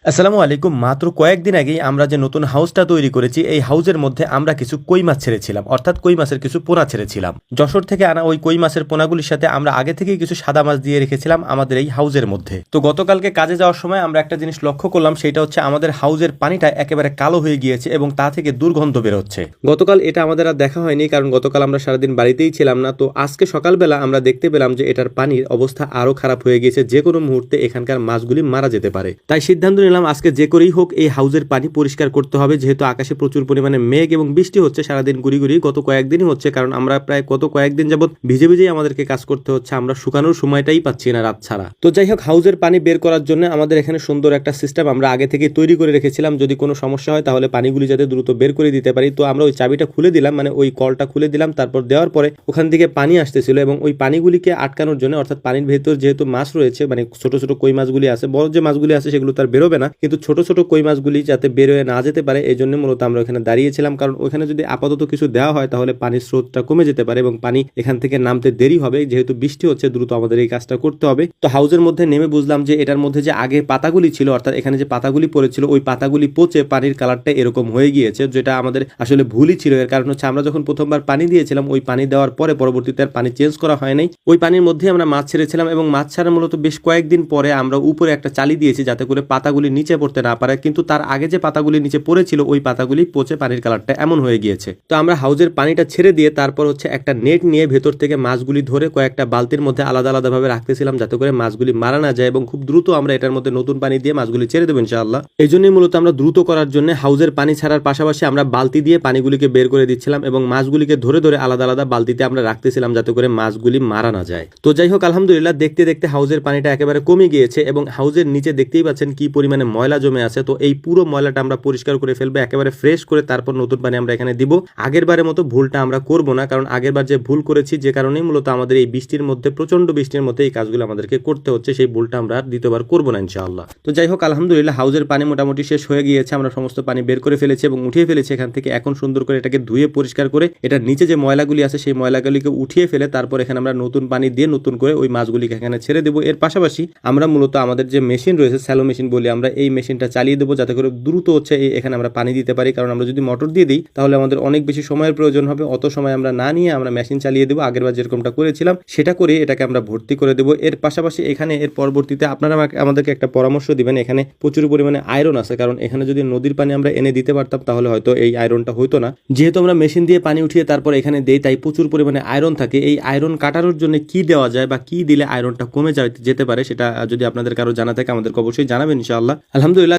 আসসালামু আলাইকুম। মাত্র কয়েকদিন আগেই আমরা যে নতুন হাউসটা তৈরি করেছি, এই হাউসের মধ্যে আমরা কিছু কই মাছ ছেড়েছিলাম, অর্থাৎ কই মাছের কিছু পোনা ছেড়েছিলাম। যশোর থেকে আনা ওই কই মাছের পোনাগুলির সাথে আমরা আগে থেকেই কিছু সাদা মাছ দিয়ে রেখেছিলাম আমাদের এই হাউসের মধ্যে। তো গতকালকে কাজে যাওয়ার সময় আমরা একটা জিনিস লক্ষ্য করলাম, সেটা হচ্ছে আমাদের হাউসের পানিটা একেবারে কালো হয়ে গিয়েছে এবং তা থেকে দুর্গন্ধ বেরোচ্ছে। গতকাল এটা আমাদের আর দেখা হয়নি, কারণ গতকাল আমরা সারাদিন বাড়িতেই ছিলাম না। তো আজকে সকালবেলা আমরা দেখতে পেলাম যে এটার পানির অবস্থা আরো খারাপ হয়ে গিয়েছে, যে কোনো মুহূর্তে এখানকার মাছগুলি মারা যেতে পারে। তাই সিদ্ধান্ত নিলাম আজকে যে করেই হোক এই হাউজের পানি পরিষ্কার করতে হবে, যেহেতু আকাশে প্রচুর পরিমাণে মেঘ এবং বৃষ্টি হচ্ছে সারাদিন গুড়ি গুড়ি, গত কয়েকদিনই হচ্ছে। কারণ আমরা প্রায় গত কয়েকদিন যাবত ভিজে ভিজেই আমাদেরকে কাজ করতে হচ্ছে, আমরা শুকানোর সময়টাই পাচ্ছি না রাত ছাড়া। তো যাই হোক, হাউজের পানি বের করার জন্য আমাদের এখানে সুন্দর একটা সিস্টেম আমরা আগে থেকে তৈরি করে রেখেছিলাম। যদি কোনো সমস্যা হয় তাহলে পানিগুলি যাতে দ্রুত বের করে দিতে পারি। তো আমরা ওই চাবিটা খুলে দিলাম, মানে ওই কলটা খুলে দিলাম। তারপর দেওয়ার পরে ওখান থেকে পানি আসতেছিল এবং ওই পানিগুলিকে আটকানোর জন্য, অর্থাৎ পানির ভেতর যেহেতু মাছ রয়েছে, মানে ছোট ছোট কই মাছগুলি আছে, বড় যে মাছগুলি আছে সেগুলো তার বেরোবে না, কিন্তু ছোট ছোট কই মাছগুলি যাতে বেরোয় না যেতে পারে এই জন্য মূলত আমরা ওখানে দাঁড়িয়েছিলাম। কারণ ওখানে যদি আপাতত কিছু দেওয়া হয় তাহলে পানির স্রোতটা কমে যেতে পারে এবং পানি এখান থেকে নামতে দেরি হবে। যেহেতু বৃষ্টি হচ্ছে, দ্রুত আমাদের এই কাজটা করতে হবে। তো হাউজের মধ্যে নেমে বুঝলাম যে এটার মধ্যে যে আগে পাতাগুলি ছিল, অর্থাৎ এখানে যে পাতাগুলি পড়েছিল, ওই পাতাগুলি পচে পানির কালারটা এরকম হয়ে গিয়েছে, যেটা আমাদের আসলে ভুলই ছিল। এর কারণ হচ্ছে আমরা যখন প্রথমবার পানি দিয়েছিলাম, ওই পানি দেওয়ার পরে পরবর্তীতে আর পানি চেঞ্জ করা হয় নাই। ওই পানির মধ্যে আমরা মাছ ছেড়েছিলাম এবং মাছ ছাড়া মূলত বেশ কয়েকদিন পরে আমরা উপরে একটা চালি দিয়েছি যাতে করে পাতাগুলি নিচে পড়তে না পারে। কিন্তু তার আগে যে পাতাগুলি নিচে পড়েছিল, ওই পাতাগুলি পচে পানির কালারটা এমন হয়ে গিয়েছে। তো আমরা হাউজের পানিটা ছেড়ে দিয়ে তারপর হচ্ছে একটা নেট নিয়ে ভেতর থেকে মাছগুলি ধরে কয়েকটা বালতির মধ্যে আলাদা আলাদা ভাবে রাখতেছিলাম, যাতে করে মাছগুলি মারা না যায় এবং খুব দ্রুত আমরা এটার মধ্যে নতুন পানি দিয়ে মাছগুলি ছেড়ে দেবো ইনশাআল্লাহ। এই জন্যই মূলত আমরা দ্রুত করার জন্য হাউজের পানি ছাড়ার পাশাপাশি আমরা বালতি দিয়ে পানিগুলিকে বের করে দিচ্ছিলাম এবং মাছগুলিকে ধরে ধরে আলাদা আলাদা বালতিতে আমরা রাখতেছিলাম, যাতে করে মাছগুলি মারা না যায়। তো যাই হোক, আলহামদুলিল্লাহ দেখতে দেখতে হাউজের পানিটা একেবারে কমে গিয়েছে এবং হাউজের নিচে দেখতেই পাচ্ছেন কি পরিমাণে ময়লা জমে আছে। তো এই পুরো ময়লাটা আমরা পরিষ্কার করে ফেলবো একেবারে ফ্রেশ করে, তারপর নতুন পানি আমরা এখানে দিব। আগের বারের মতো ভুলটা আমরা করব না, কারণ আগের বার যে ভুল করেছি, যে কারণেই মূলত আমাদের এই বৃষ্টির মধ্যে, প্রচন্ড বৃষ্টির মধ্যে এই কাজগুলো আমাদেরকে করতে হচ্ছে, সেই ভুলটা আমরা আর দ্বিতীয়বার করব না ইনশাআল্লাহ। তো যাই হোক, আলহামদুলিল্লাহ হাউজের পানি মোটামুটি শেষ হয়ে গিয়েছে। আমরা সমস্ত পানি বের করে ফেলেছি এবং উঠিয়ে ফেলেছি এখান থেকে। এখন সুন্দর করে এটাকে ধুয়ে পরিষ্কার করে এটার নিচে যে ময়লাগুলি আছে সেই ময়লাগুলিকে উঠিয়ে ফেলে তারপর এখানে আমরা নতুন পানি দিয়ে নতুন করে ওই মাছগুলিকে এখানে ছেড়ে দেবো। এর পাশাপাশি আমরা মূলত আমাদের যে মেশিন রয়েছে, স্যালো মেশিন বলি আমরা, এই মেশিনটা চালিয়ে দেবো যাতে করে দ্রুত হচ্ছে এখানে আমরা পানি দিতে পারি। কারণ আমরা যদি মোটর দিয়ে দিই তাহলে আমাদের অনেক বেশি সময়ের প্রয়োজন হবে। অত সময় আমরা না নিয়ে আমরা মেশিন চালিয়ে দেবো। আগেরবার যেরকমটা করেছিলাম সেটা করে এটাকে আমরা ভর্তি করে দেবো। এর পাশাপাশি এখানে এর পরবর্তীতে আপনারা আমাদেরকে একটা পরামর্শ দিবেন। এখানে প্রচুর পরিমাণে আয়রন আছে, কারণ এখানে যদি নদীর পানি আমরা এনে দিতে পারতাম তাহলে হয়তো এই আয়রনটা হইতো না। যেহেতু আমরা মেশিন দিয়ে পানি উঠিয়ে তারপর এখানে দেই, তাই প্রচুর পরিমাণে আয়রন থাকে। এই আয়রন কাটানোর জন্য কি দেওয়া যায় বা কি দিলে আয়রনটা কমে যেতে পারে, সেটা যদি আপনাদের কারো জানা থাকে আমাদেরকে অবশ্যই জানাবেন ইনশাআল্লাহ। আলহামদুলিল্লাহ